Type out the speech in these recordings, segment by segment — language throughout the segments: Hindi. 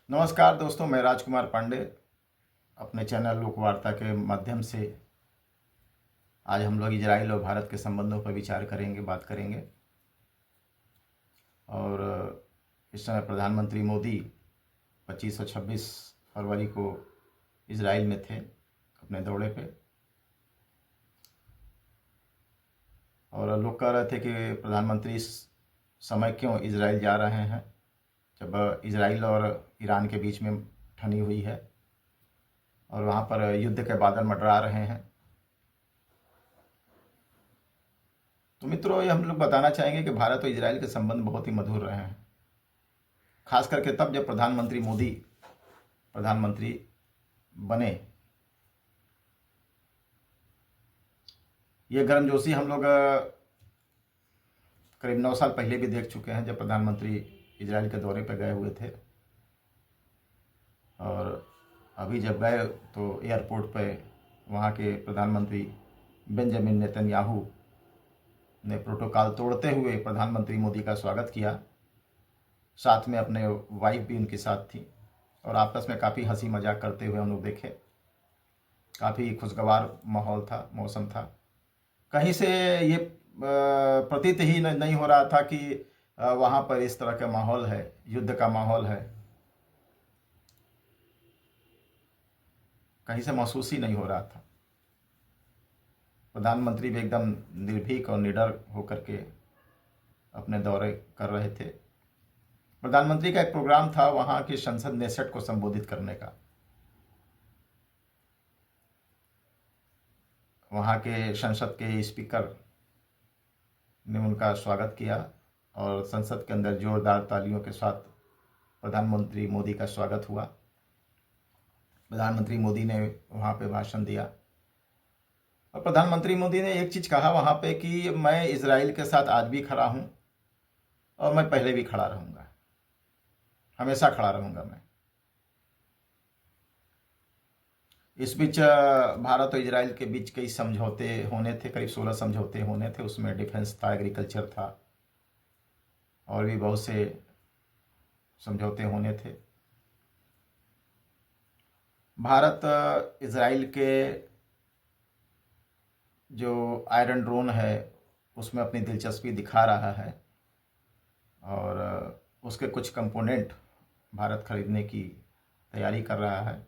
नमस्कार दोस्तों, मैं राजकुमार पांडे अपने चैनल लोकवार्ता के माध्यम से आज हम लोग इजराइल और भारत के संबंधों पर विचार करेंगे, बात करेंगे। और इस समय प्रधानमंत्री मोदी 25 और 26 फरवरी को इजराइल में थे अपने दौरे पे। और लोग कह रहे थे कि प्रधानमंत्री इस समय क्यों इजराइल जा रहे हैं जब इजराइल और ईरान के बीच में ठनी हुई है और वहाँ पर युद्ध के बादल मंडरा रहे हैं। तो मित्रों, ये हम लोग बताना चाहेंगे कि भारत और इजराइल के संबंध बहुत ही मधुर रहे हैं, खास करके तब जब प्रधानमंत्री मोदी प्रधानमंत्री बने। ये गर्मजोशी हम लोग करीब 9 साल पहले भी देख चुके हैं, जब प्रधानमंत्री इजराइल के दौरे पर गए हुए थे। और अभी जब गए तो एयरपोर्ट पे वहाँ के प्रधानमंत्री बेंजामिन नेतन्याहू ने प्रोटोकॉल तोड़ते हुए प्रधानमंत्री मोदी का स्वागत किया। साथ में अपने वाइफ भी उनके साथ थी और आपस में काफ़ी हंसी मजाक करते हुए हम लोग देखे। काफ़ी खुशगवार माहौल था, मौसम था। कहीं से ये प्रतीत ही नहीं हो रहा था कि वहाँ पर इस तरह का माहौल है, युद्ध का माहौल है। कहीं से महसूस ही नहीं हो रहा था। प्रधानमंत्री भी एकदम निर्भीक और निडर होकर के अपने दौरे कर रहे थे। प्रधानमंत्री का एक प्रोग्राम था वहाँ की संसद नेसेट को संबोधित करने का। वहाँ के संसद के स्पीकर ने उनका स्वागत किया और संसद के अंदर जोरदार तालियों के साथ प्रधानमंत्री मोदी का स्वागत हुआ। प्रधानमंत्री मोदी ने वहाँ पे भाषण दिया और प्रधानमंत्री मोदी ने एक चीज़ कहा वहाँ पे कि मैं इजराइल के साथ आज भी खड़ा हूँ और मैं पहले भी खड़ा रहूँगा, हमेशा खड़ा रहूँगा मैं। इस बीच भारत और इजराइल के बीच कई समझौते होने थे, करीब 16 समझौते होने थे। उसमें डिफेंस था, एग्रीकल्चर था और भी बहुत से समझौते होने थे। भारत इजराइल के जो आयरन ड्रोन है उसमें अपनी दिलचस्पी दिखा रहा है और उसके कुछ कंपोनेंट भारत खरीदने की तैयारी कर रहा है।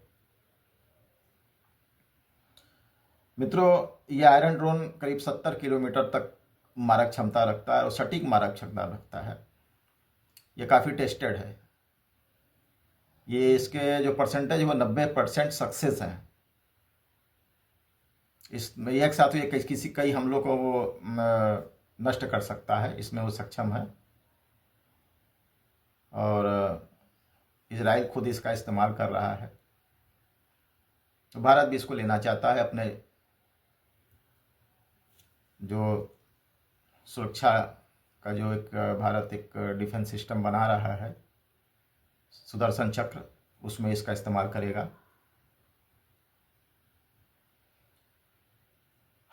मित्रों, ये आयरन ड्रोन करीब 70 किलोमीटर तक मारक क्षमता रखता है और सटीक मारक क्षमता रखता है। ये काफ़ी टेस्टेड है। ये इसके जो परसेंटेज वो 90% सक्सेस है। इसमें एक साथ ये किसी कई हमलों को वो नष्ट कर सकता है, इसमें वो सक्षम है। और इजराइल खुद इसका इस्तेमाल कर रहा है। तो भारत भी इसको लेना चाहता है अपने जो सुरक्षा का जो एक भारत एक डिफेंस सिस्टम बना रहा है, सुदर्शन चक्र, उसमें इसका इस्तेमाल करेगा।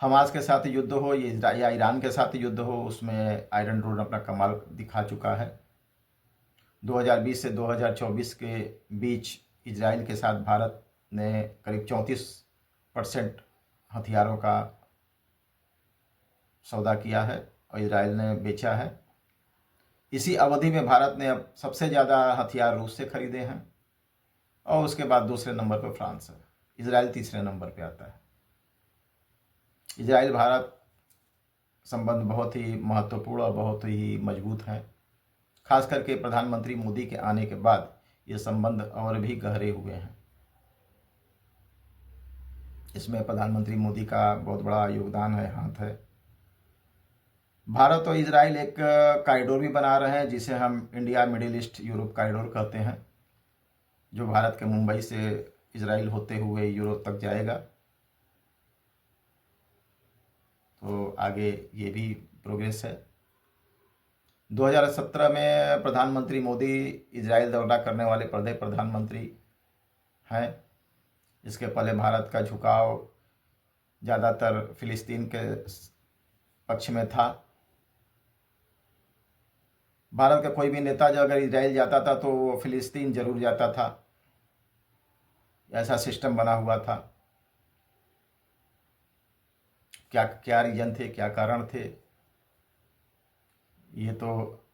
हमास के साथ युद्ध हो या ईरान के साथ युद्ध हो, उसमें आयरन ड्रोन अपना कमाल दिखा चुका है। 2020 से 2024 के बीच इजराइल के साथ भारत ने करीब 34% हथियारों का सौदा किया है और इजराइल ने बेचा है। इसी अवधि में भारत ने अब सबसे ज़्यादा हथियार रूस से खरीदे हैं और उसके बाद दूसरे नंबर पर फ्रांस है। इजराइल तीसरे नंबर पर आता है। इजराइल भारत संबंध बहुत ही महत्वपूर्ण और बहुत ही मजबूत हैं। खास करके प्रधानमंत्री मोदी के आने के बाद ये संबंध और भी गहरे हुए हैं। इसमें प्रधानमंत्री मोदी का बहुत बड़ा योगदान है, हाथ है। भारत और इजराइल एक कॉरिडोर भी बना रहे हैं जिसे हम India middle east Europe corridor कहते हैं, जो भारत के मुंबई से इजराइल होते हुए यूरोप तक जाएगा। तो आगे ये भी प्रोग्रेस है। 2017 में प्रधानमंत्री मोदी इजराइल दौरा करने वाले पहले प्रधानमंत्री हैं। इसके पहले भारत का झुकाव ज़्यादातर फिलिस्तीन के पक्ष में था। भारत का कोई भी नेता जो अगर इजराइल जाता था तो वो फिलिस्तीन जरूर जाता था, ऐसा सिस्टम बना हुआ था। क्या क्या रीजन थे, क्या कारण थे, ये तो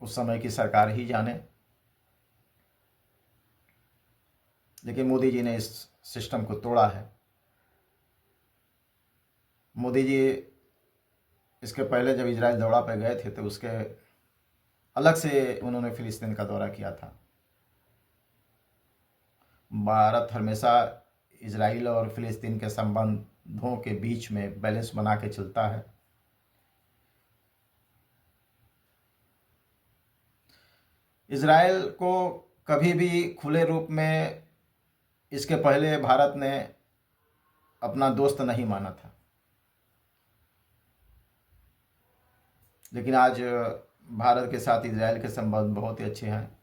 उस समय की सरकार ही जाने। लेकिन मोदी जी ने इस सिस्टम को तोड़ा है। मोदी जी इसके पहले जब इजराइल दौरा पे गए थे तो उसके अलग से उन्होंने फिलिस्तीन का दौरा किया था। भारत हमेशा इजराइल और फिलिस्तीन के संबंधों के बीच में बैलेंस बना के चलता है। इजराइल को कभी भी खुले रूप में इसके पहले भारत ने अपना दोस्त नहीं माना था, लेकिन आज भारत के साथ इजराइल के संबंध बहुत ही अच्छे हैं।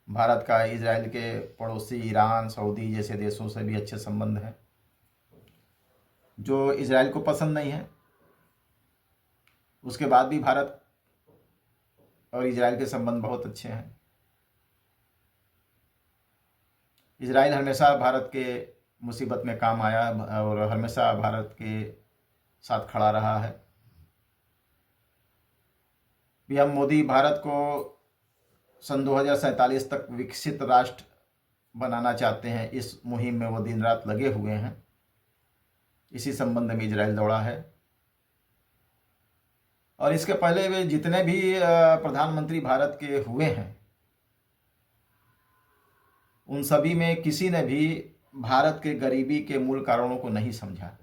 भारत का इजराइल के पड़ोसी ईरान, सऊदी जैसे देशों से भी अच्छे संबंध हैं। जो इजराइल को पसंद नहीं है, उसके बाद भी भारत और इजराइल के संबंध बहुत अच्छे हैं। इजराइल हमेशा भारत के मुसीबत में काम आया और हमेशा भारत के साथ खड़ा रहा है। पीएम मोदी भारत को सन 2047 तक विकसित राष्ट्र बनाना चाहते हैं। इस मुहिम में वो दिन रात लगे हुए हैं। इसी संबंध में इजराइल दौड़ा है। और इसके पहले वे जितने भी प्रधानमंत्री भारत के हुए हैं, उन सभी में किसी ने भी भारत के गरीबी के मूल कारणों को नहीं समझा,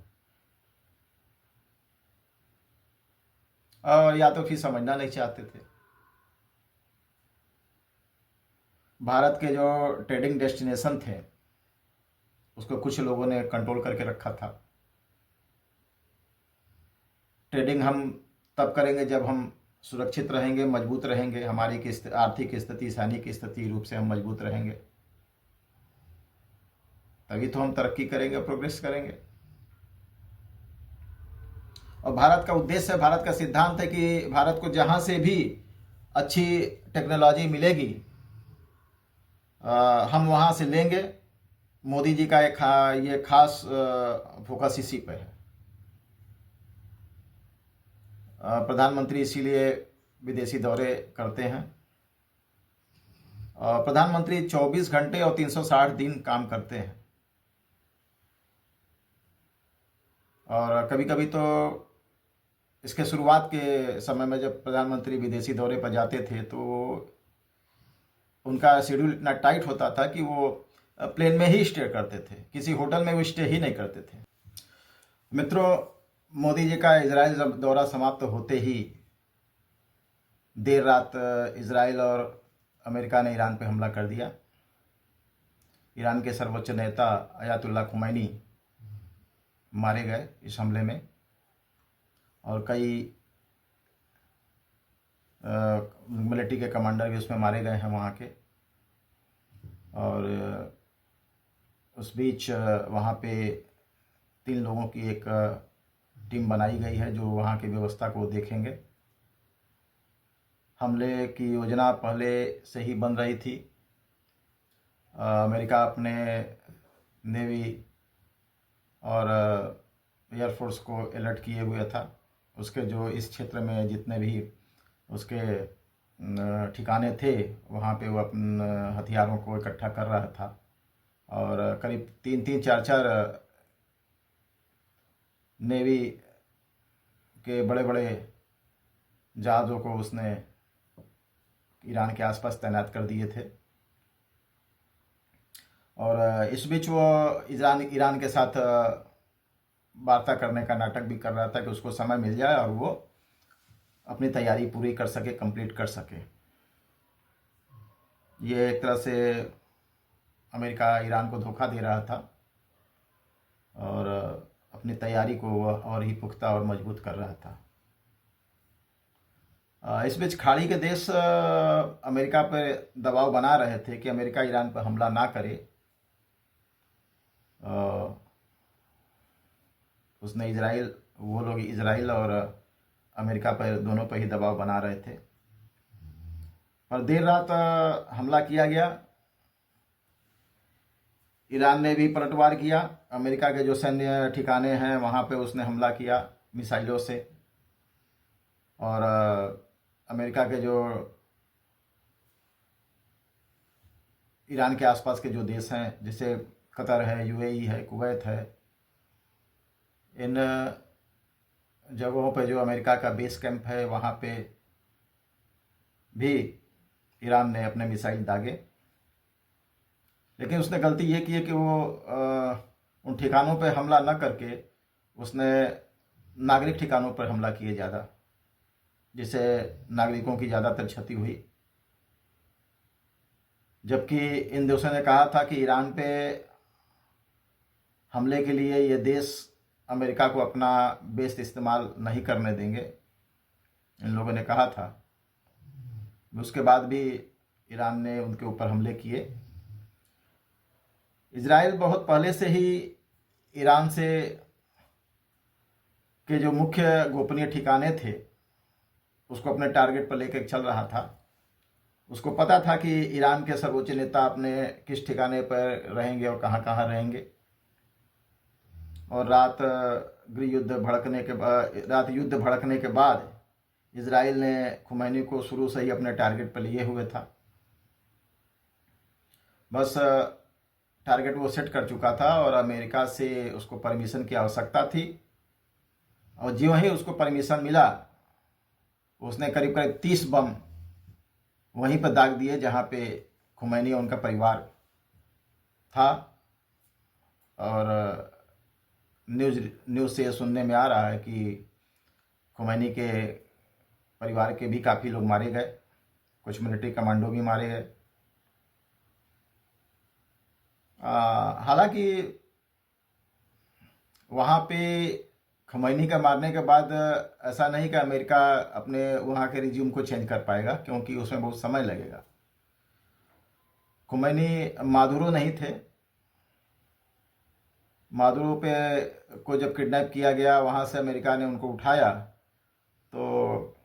और या तो फिर समझना नहीं चाहते थे। भारत के जो ट्रेडिंग डेस्टिनेशन थे उसको कुछ लोगों ने कंट्रोल करके रखा था। ट्रेडिंग हम तब करेंगे जब हम सुरक्षित रहेंगे, मजबूत रहेंगे, हमारी आर्थिक स्थिति, सैनिक स्थिति रूप से हम मजबूत रहेंगे, तभी तो हम तरक्की करेंगे, प्रोग्रेस करेंगे। और भारत का उद्देश्य, भारत का सिद्धांत है कि भारत को जहां से भी अच्छी टेक्नोलॉजी मिलेगी हम वहां से लेंगे। मोदी जी का ये खास फोकस इसी पे है। प्रधानमंत्री इसीलिए विदेशी दौरे करते हैं। प्रधानमंत्री 24 घंटे और 360 दिन काम करते हैं। और कभी कभी तो इसके शुरुआत के समय में जब प्रधानमंत्री विदेशी दौरे पर जाते थे तो उनका शेड्यूल इतना टाइट होता था कि वो प्लेन में ही स्टे करते थे, किसी होटल में वो स्टे ही नहीं करते थे। मित्रों, मोदी जी का इजराइल दौरा समाप्त होते ही देर रात इजराइल और अमेरिका ने ईरान पर हमला कर दिया। ईरान के सर्वोच्च नेता अयातुल्ला खुमैनी मारे गए इस हमले में, और कई मिलिट्री के कमांडर भी उसमें मारे गए हैं वहाँ के। और उस बीच वहाँ पे 3 लोगों की एक टीम बनाई गई है जो वहाँ की व्यवस्था को देखेंगे। हमले की योजना पहले से ही बन रही थी। अमेरिका अपने नेवी और एयरफोर्स को अलर्ट किए हुए था। उसके जो इस क्षेत्र में जितने भी उसके ठिकाने थे वहाँ पे वो अपने हथियारों को इकट्ठा कर रहा था। और करीब 3-3, 4-4 नेवी के बड़े बड़े जहाज़ों को उसने ईरान के आसपास तैनात कर दिए थे। और इस बीच वो ईरान के साथ वार्ता करने का नाटक भी कर रहा था कि उसको समय मिल जाए और वो अपनी तैयारी पूरी कर सके, कंप्लीट कर सके। ये एक तरह से अमेरिका ईरान को धोखा दे रहा था और अपनी तैयारी को और ही पुख्ता और मजबूत कर रहा था। इस बीच खाड़ी के देश अमेरिका पर दबाव बना रहे थे कि अमेरिका ईरान पर हमला ना करे। उसने वो लोग इजराइल और अमेरिका पर दोनों पर ही दबाव बना रहे थे। और देर रात हमला किया गया। ईरान ने भी पलटवार किया। अमेरिका के जो सैन्य ठिकाने हैं वहाँ पे उसने हमला किया मिसाइलों से। और अमेरिका के जो ईरान के आसपास के जो देश हैं, जैसे कतर है, यूएई है, कुवैत है, इन जगहों पे जो अमेरिका का बेस कैंप है वहाँ पे भी ईरान ने अपने मिसाइल दागे। लेकिन उसने गलती ये की है कि वो उन ठिकानों पे हमला न करके उसने नागरिक ठिकानों पर हमला किए ज़्यादा, जिससे नागरिकों की ज़्यादातर क्षति हुई। जबकि इन देशों ने कहा था कि ईरान पे हमले के लिए ये देश अमेरिका को अपना बेस इस्तेमाल नहीं करने देंगे, इन लोगों ने कहा था। उसके बाद भी ईरान ने उनके ऊपर हमले किए। इजराइल बहुत पहले से ही ईरान से के जो मुख्य गोपनीय ठिकाने थे उसको अपने टारगेट पर लेकर चल रहा था। उसको पता था कि ईरान के सर्वोच्च नेता अपने किस ठिकाने पर रहेंगे और कहाँ कहाँ रहेंगे। और रात युद्ध भड़कने के बाद इजराइल ने खुमैनी को शुरू से ही अपने टारगेट पर लिए हुए था। बस टारगेट वो सेट कर चुका था और अमेरिका से उसको परमिशन की आवश्यकता थी। और ज्यों ही उसको परमिशन मिला उसने करीब करीब 30 बम वहीं पर दाग दिए जहाँ पे खुमैनी और उनका परिवार था। और न्यूज़ से सुनने में आ रहा है कि खुमैनी के परिवार के भी काफ़ी लोग मारे गए, कुछ मिलिट्री कमांडो भी मारे गए। हालांकि वहाँ पे खुमैनी का मारने के बाद ऐसा नहीं कि अमेरिका अपने वहाँ के रिज्यूम को चेंज कर पाएगा, क्योंकि उसमें बहुत समय लगेगा। खुमैनी मादुरो नहीं थे। मादुरो पे को जब किडनैप किया गया, वहाँ से अमेरिका ने उनको उठाया तो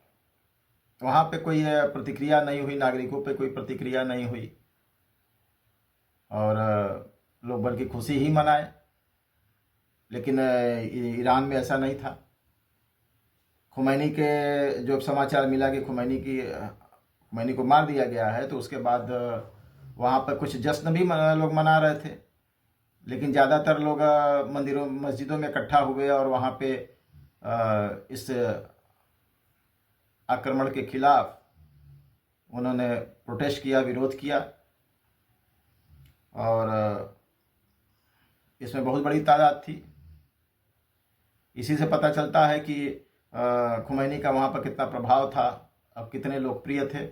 वहाँ पे कोई प्रतिक्रिया नहीं हुई, नागरिकों पे कोई प्रतिक्रिया नहीं हुई और लोग बल्कि खुशी ही मनाए। लेकिन ईरान में ऐसा नहीं था। खुमैनी के जब समाचार मिला कि खुमैनी को मार दिया गया है तो उसके बाद वहाँ पर कुछ जश्न भी लोग मना रहे थे। लेकिन ज़्यादातर लोग मस्जिदों में इकट्ठा हुए और वहाँ पे इस आक्रमण के खिलाफ उन्होंने प्रोटेस्ट किया, विरोध किया। और इसमें बहुत बड़ी तादाद थी। इसी से पता चलता है कि खुमैनी का वहाँ पर कितना प्रभाव था, अब कितने लोकप्रिय थे।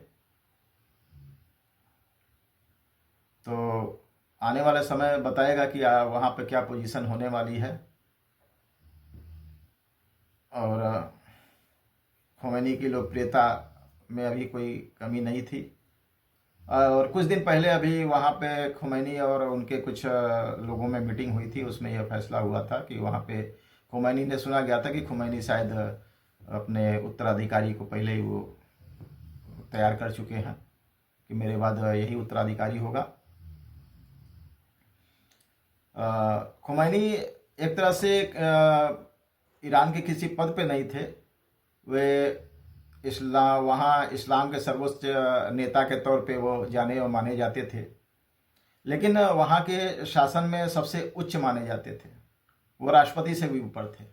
तो आने वाला समय बताएगा कि वहाँ पर क्या पोजीशन होने वाली है। और खुमैनी की लोकप्रियता में अभी कोई कमी नहीं थी। और कुछ दिन पहले अभी वहाँ पे खुमैनी और उनके कुछ लोगों में मीटिंग हुई थी, उसमें यह फैसला हुआ था कि वहाँ पे खुमैनी ने सुना गया था कि खुमैनी शायद अपने उत्तराधिकारी को पहले ही वो तैयार कर चुके हैं कि मेरे बाद यही उत्तराधिकारी होगा। खुमैनी एक तरह से ईरान के किसी पद पे नहीं थे। वे वहाँ इस्लाम के सर्वोच्च नेता के तौर पे वो जाने और माने जाते थे, लेकिन वहाँ के शासन में सबसे उच्च माने जाते थे। वो राष्ट्रपति से भी ऊपर थे।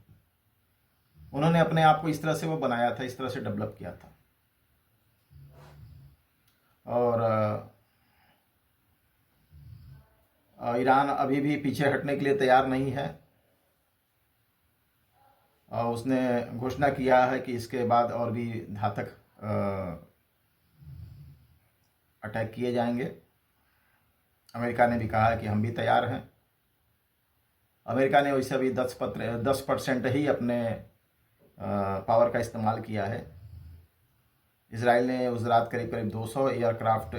उन्होंने अपने आप को इस तरह से वो बनाया था, इस तरह से डेवलप किया था। और ईरान अभी भी पीछे हटने के लिए तैयार नहीं है। और उसने घोषणा किया है कि इसके बाद और भी घातक अटैक किए जाएंगे। अमेरिका ने भी कहा है कि हम भी तैयार हैं। अमेरिका ने वैसे अभी 10% ही अपने पावर का इस्तेमाल किया है। इजराइल ने उस रात करीब करीब 200 एयरक्राफ्ट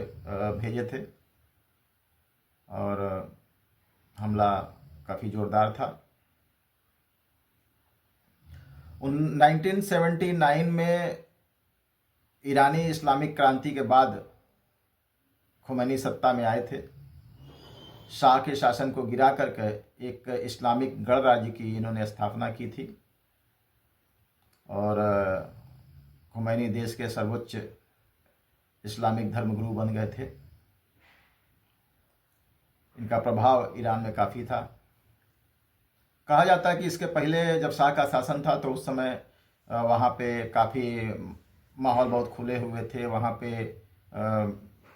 भेजे थे और हमला काफ़ी ज़ोरदार था। 1979 में ईरानी इस्लामिक क्रांति के बाद खुमैनी सत्ता में आए थे। शाह के शासन को गिरा करके एक इस्लामिक गणराज्य की इन्होंने स्थापना की थी और खुमैनी देश के सर्वोच्च इस्लामिक धर्मगुरु बन गए थे। इनका प्रभाव ईरान में काफ़ी था। कहा जाता है कि इसके पहले जब शाह का शासन था तो उस समय वहाँ पे काफ़ी माहौल बहुत खुले हुए थे। वहाँ पे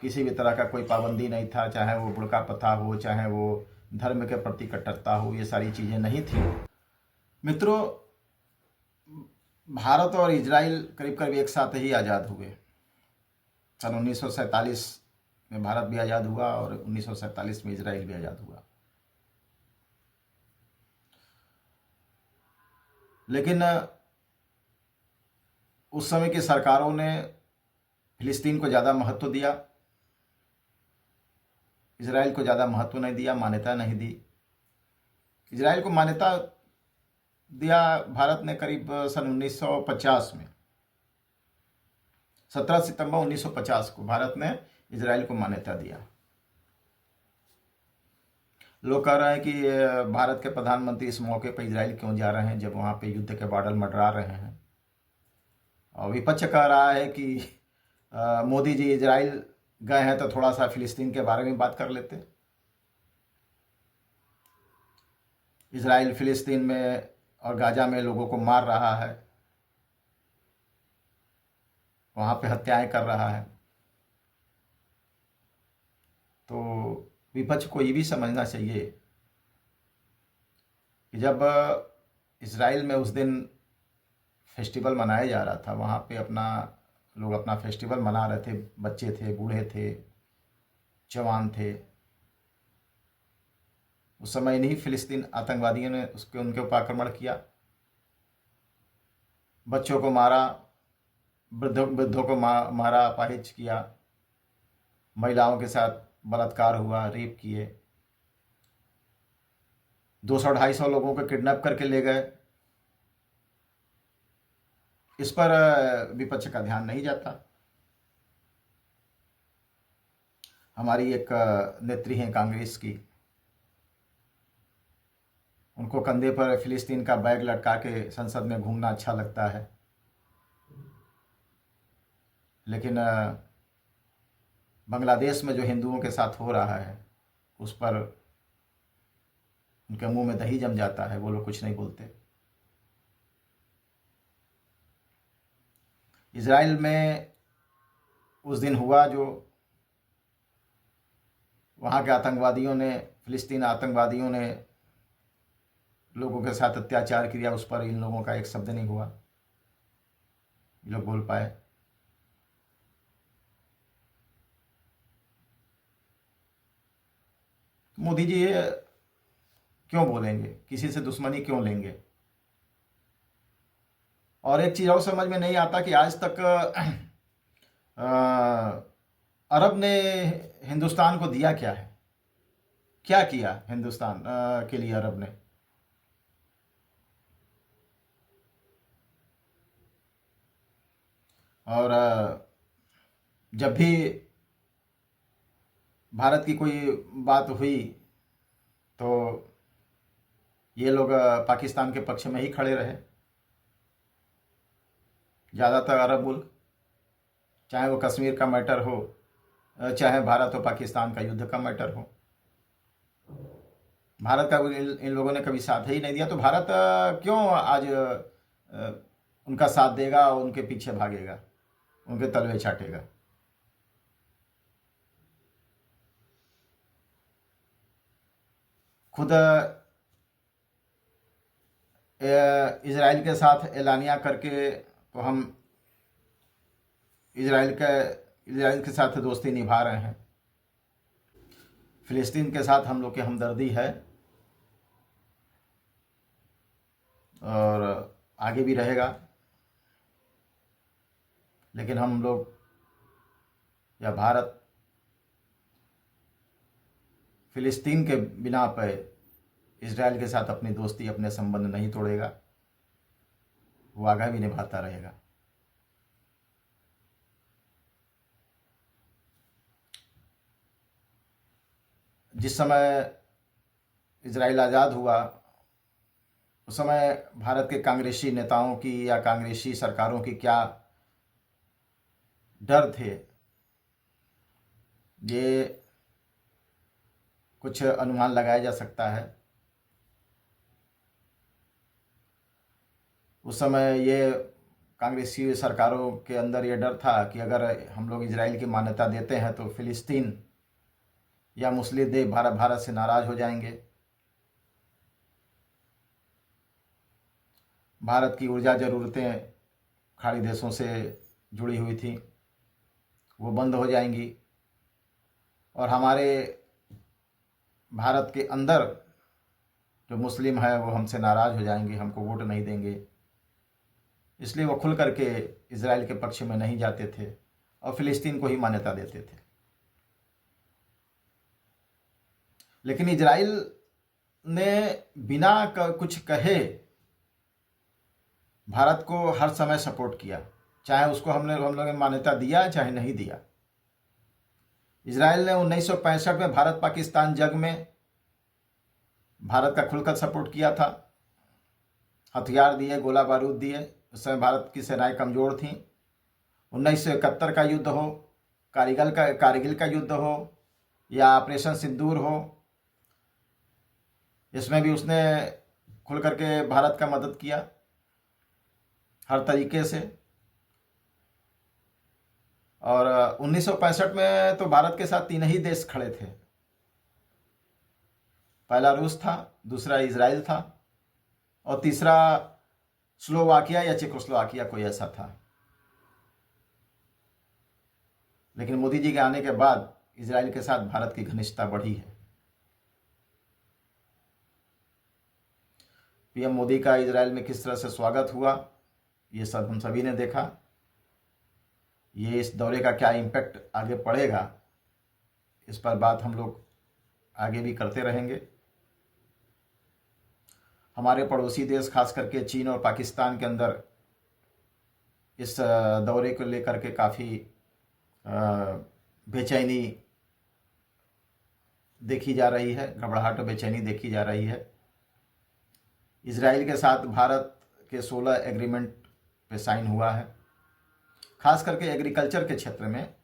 किसी भी तरह का कोई पाबंदी नहीं था, चाहे वो बुर्का प्रथा हो, चाहे वो धर्म के प्रति कट्टरता हो, ये सारी चीज़ें नहीं थी। मित्रों, भारत और इजराइल करीब करीब एक साथ ही आज़ाद हुए। सन 1947 में भारत भी आज़ाद हुआ और 1947 में इजराइल भी आज़ाद हुआ। लेकिन उस समय की सरकारों ने फिलिस्तीन को ज़्यादा महत्व दिया, इजराइल को ज़्यादा महत्व नहीं दिया, मान्यता नहीं दी। इजराइल को मान्यता दिया भारत ने करीब सन 1950 में। 17 सितंबर 1950 को भारत ने इजराइल को मान्यता दिया। लोग कह रहे हैं कि भारत के प्रधानमंत्री इस मौके पर इजराइल क्यों जा रहे हैं जब वहाँ पे युद्ध के बादल मंडरा रहे हैं। और विपक्ष कह रहा है कि मोदी जी इजराइल गए हैं तो थोड़ा सा फिलिस्तीन के बारे में बात कर लेते। इजराइल फिलिस्तीन में और गाजा में लोगों को मार रहा है, वहाँ पे हत्याएं कर रहा है। तो विपक्ष को ये भी समझना चाहिए कि जब इजराइल में उस दिन फेस्टिवल मनाया जा रहा था, वहाँ पे लोग अपना फेस्टिवल मना रहे थे, बच्चे थे, बूढ़े थे, जवान थे। उस समय इन्हीं फिलिस्तीन आतंकवादियों ने उनके ऊपर आक्रमण किया, बच्चों को मारा, वृद्धों को मारा, अपाहिज किया, महिलाओं के साथ बलात्कार हुआ, रेप किए, 200-250 लोगों को किडनैप करके ले गए। इस पर विपक्ष का ध्यान नहीं जाता। हमारी एक नेत्री हैं कांग्रेस की, उनको कंधे पर फिलिस्तीन का बैग लटका के संसद में घूमना अच्छा लगता है, लेकिन बांग्लादेश में जो हिंदुओं के साथ हो रहा है उस पर उनके मुंह में दही जम जाता है, वो लोग कुछ नहीं बोलते। इजराइल में उस दिन हुआ जो वहाँ के आतंकवादियों ने, फिलिस्तीन आतंकवादियों ने लोगों के साथ अत्याचार किया, उस पर इन लोगों का एक शब्द नहीं हुआ, ये लोग बोल पाए। मोदी जी ये क्यों बोलेंगे, किसी से दुश्मनी क्यों लेंगे? और एक चीज़ और समझ में नहीं आता कि आज तक अरब ने हिंदुस्तान को दिया क्या है, क्या किया हिंदुस्तान के लिए अरब ने? और जब भी भारत की कोई बात हुई तो ये लोग पाकिस्तान के पक्ष में ही खड़े रहे। ज़्यादातर अरब मुल्क, चाहे वो कश्मीर का मैटर हो, चाहे भारत और पाकिस्तान का युद्ध का मैटर हो, भारत का इन लोगों ने कभी साथ ही नहीं दिया। तो भारत क्यों आज उनका साथ देगा और उनके पीछे भागेगा, उनके तलवे चाटेगा? खुद इजराइल के साथ एलानिया करके तो हम इजराइल के साथ दोस्ती निभा रहे हैं। फिलिस्तीन के साथ हम लोग की हमदर्दी है और आगे भी रहेगा, लेकिन हम लोग या भारत फिलिस्तीन के बिना पर इजराइल के साथ अपनी दोस्ती, अपने संबंध नहीं तोड़ेगा, वो आगे भी निभाता रहेगा। जिस समय इजराइल आज़ाद हुआ उस समय भारत के कांग्रेसी नेताओं की या कांग्रेसी सरकारों की क्या डर थे, ये कुछ अनुमान लगाया जा सकता है। उस समय ये कांग्रेसी सरकारों के अंदर ये डर था कि अगर हम लोग इजराइल की मान्यता देते हैं तो फिलिस्तीन या मुस्लिम देश भारत से नाराज़ हो जाएंगे। भारत की ऊर्जा ज़रूरतें खाड़ी देशों से जुड़ी हुई थी, वो बंद हो जाएंगी और हमारे भारत के अंदर जो मुस्लिम है वो हमसे नाराज़ हो जाएंगे, हमको वोट नहीं देंगे। इसलिए वो खुल करके इजराइल के पक्ष में नहीं जाते थे और फिलिस्तीन को ही मान्यता देते थे। लेकिन इजराइल ने बिना कुछ कहे भारत को हर समय सपोर्ट किया, चाहे उसको हम लोगों ने मान्यता दिया चाहे नहीं दिया। इजराइल ने 1965 में भारत पाकिस्तान जंग में भारत का खुलकर सपोर्ट किया था, हथियार दिए, गोला बारूद दिए। उस समय भारत की सेनाएं कमज़ोर थीं। 1971 का युद्ध हो, कारगिल का युद्ध हो या ऑपरेशन सिंदूर हो, इसमें भी उसने खुल करके भारत का मदद किया हर तरीके से। और 1965 में तो भारत के साथ 3 ही देश खड़े थे, पहला रूस था, दूसरा इजराइल था और तीसरा स्लोवाकिया या चेकोस्लोवाकिया कोई ऐसा था। लेकिन मोदी जी के आने के बाद इजराइल के साथ भारत की घनिष्ठता बढ़ी है। पीएम मोदी का इजराइल में किस तरह से स्वागत हुआ, ये सब हम सभी ने देखा। ये इस दौरे का क्या इम्पैक्ट आगे पड़ेगा, इस पर बात हम लोग आगे भी करते रहेंगे। हमारे पड़ोसी देश खास करके चीन और पाकिस्तान के अंदर इस दौरे को लेकर के काफ़ी बेचैनी देखी जा रही है, घबराहट और बेचैनी देखी जा रही है। इजराइल के साथ भारत के 16 एग्रीमेंट पे साइन हुआ है, खास करके एग्रीकल्चर के क्षेत्र में।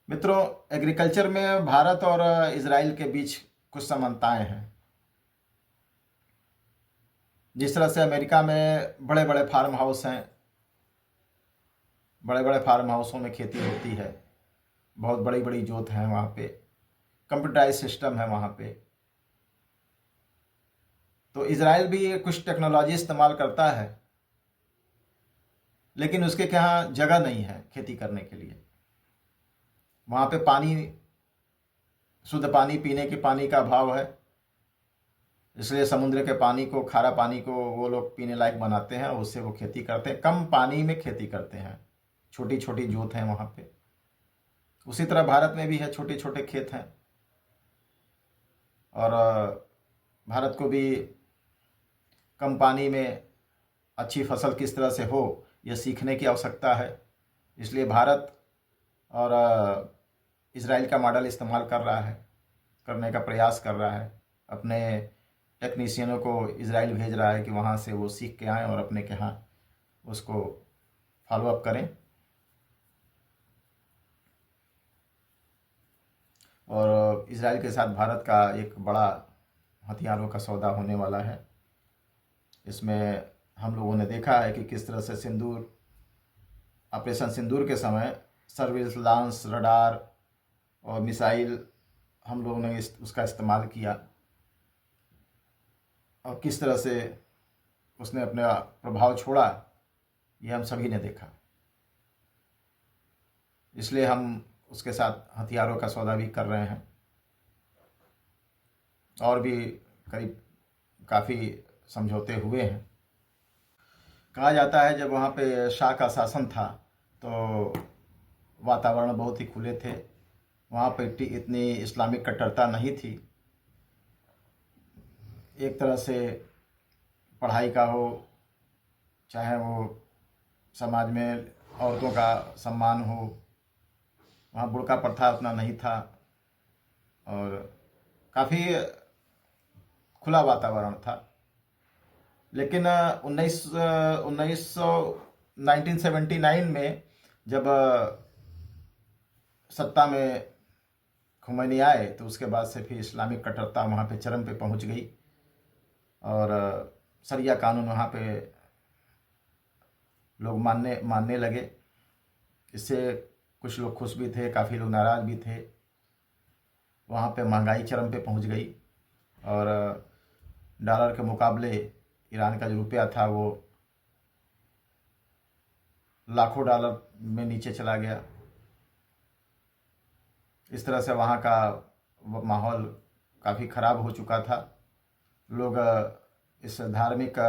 मित्रों, एग्रीकल्चर में भारत और इजराइल के बीच कुछ समानताएं हैं। जिस तरह से अमेरिका में बड़े बड़े फार्म हाउस हैं, बड़े बड़े फार्म हाउसों में खेती होती है, बहुत बड़ी बड़ी जोत हैं वहाँ पे, कंप्यूटराइज सिस्टम है वहाँ पे। तो इजराइल भी कुछ टेक्नोलॉजी इस्तेमाल करता है, लेकिन उसके यहाँ जगह नहीं है खेती करने के लिए। वहाँ पे पानी, शुद्ध पानी, पीने के पानी का अभाव है, इसलिए समुद्र के पानी को, खारा पानी को वो लोग पीने लायक बनाते हैं और उससे वो खेती करते हैं। कम पानी में खेती करते हैं, छोटी छोटी जोत हैं वहाँ पे। उसी तरह भारत में भी है, छोटे छोटे खेत हैं। और भारत को भी कम पानी में अच्छी फसल किस तरह से हो, यह सीखने की आवश्यकता है। इसलिए भारत और इजराइल का मॉडल इस्तेमाल कर रहा है, करने का प्रयास कर रहा है। अपने टेक्नीशियनों को इजराइल भेज रहा है कि वहाँ से वो सीख के आएँ और अपने के यहाँ उसको फॉलो अप करें। और इजराइल के साथ भारत का एक बड़ा हथियारों का सौदा होने वाला है। इसमें हम लोगों ने देखा है कि किस तरह से सिंदूर, ऑपरेशन सिंदूर के समय सर्विलांस, रडार और मिसाइल हम लोगों ने उसका इस्तेमाल किया और किस तरह से उसने अपना प्रभाव छोड़ा, ये हम सभी ने देखा। इसलिए हम उसके साथ हथियारों का सौदा भी कर रहे हैं और भी करीब काफ़ी समझौते हुए हैं। कहा जाता है जब वहाँ पे शाह का शासन था तो वातावरण बहुत ही खुले थे, वहाँ पे इतनी इस्लामिक कट्टरता नहीं थी। एक तरह से पढ़ाई का हो, चाहे वो समाज में औरतों का सम्मान हो, वहाँ बुर्का प्रथा उतना नहीं था। और काफ़ी खुला वातावरण था। लेकिन 1979 में जब सत्ता में खुमैनी आए तो उसके बाद से फिर इस्लामिक कट्टरता वहाँ पे चरम पे पहुँच गई और शरिया कानून वहाँ पे लोग मानने लगे। इससे कुछ लोग खुश भी थे, काफ़ी लोग नाराज़ भी थे। वहाँ पे महंगाई चरम पे पहुँच गई और डॉलर के मुकाबले ईरान का जो रुपया था वो लाखों डॉलर में नीचे चला गया। इस तरह से वहाँ का माहौल काफ़ी ख़राब हो चुका था। लोग इस धार्मिक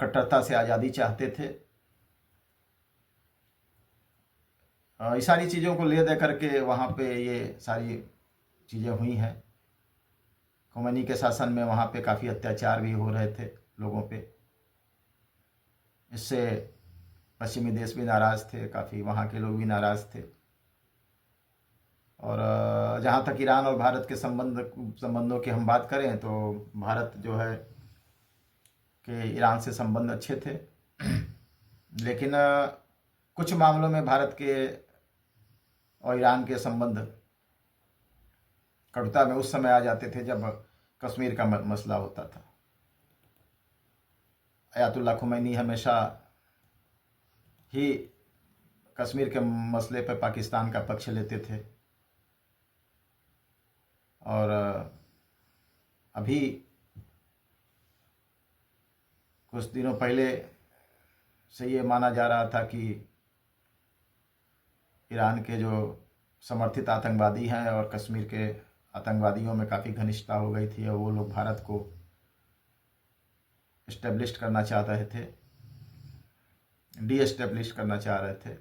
कट्टरता से आज़ादी चाहते थे। ये सारी चीज़ों को ले दे करके वहाँ पे ये सारी चीज़ें हुई हैं। खुमैनी के शासन में वहाँ पे काफ़ी अत्याचार भी हो रहे थे लोगों पे। इससे पश्चिमी देश भी नाराज़ थे, काफ़ी वहाँ के लोग भी नाराज़ थे। और जहाँ तक ईरान और भारत के संबंधों की हम बात करें तो भारत जो है कि ईरान से संबंध अच्छे थे। लेकिन कुछ मामलों में भारत के और ईरान के संबंध कटुता में उस समय आ जाते थे जब कश्मीर का मसला होता था। अयातुल्ला खुमैनी हमेशा ही कश्मीर के मसले पर पाकिस्तान का पक्ष लेते थे और अभी कुछ दिनों पहले से ये माना जा रहा था कि ईरान के जो समर्थित आतंकवादी हैं और कश्मीर के आतंकवादियों में काफ़ी घनिष्ठता हो गई थी और वो लोग भारत को इस्टेब्लिश करना चाह रहे थे, डी एस्टेब्लिश करना चाह रहे थे,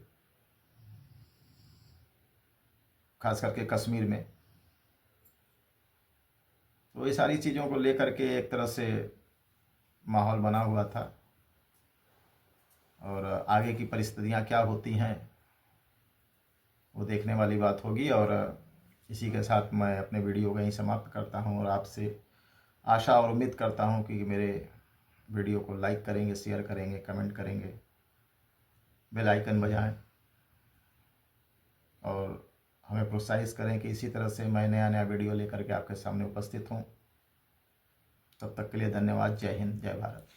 खास करके कश्मीर में। तो ये सारी चीज़ों को लेकर के एक तरह से माहौल बना हुआ था और आगे की परिस्थितियां क्या होती हैं वो देखने वाली बात होगी। और इसी के साथ मैं अपने वीडियो को यहीं समाप्त करता हूं और आपसे आशा और उम्मीद करता हूं कि मेरे वीडियो को लाइक करेंगे, शेयर करेंगे, कमेंट करेंगे, बेल आइकन बजाएं और हमें प्रोत्साहित करें कि इसी तरह से मैं नया वीडियो लेकर के आपके सामने उपस्थित हूं। तब तक के लिए धन्यवाद। जय हिंद, जय भारत।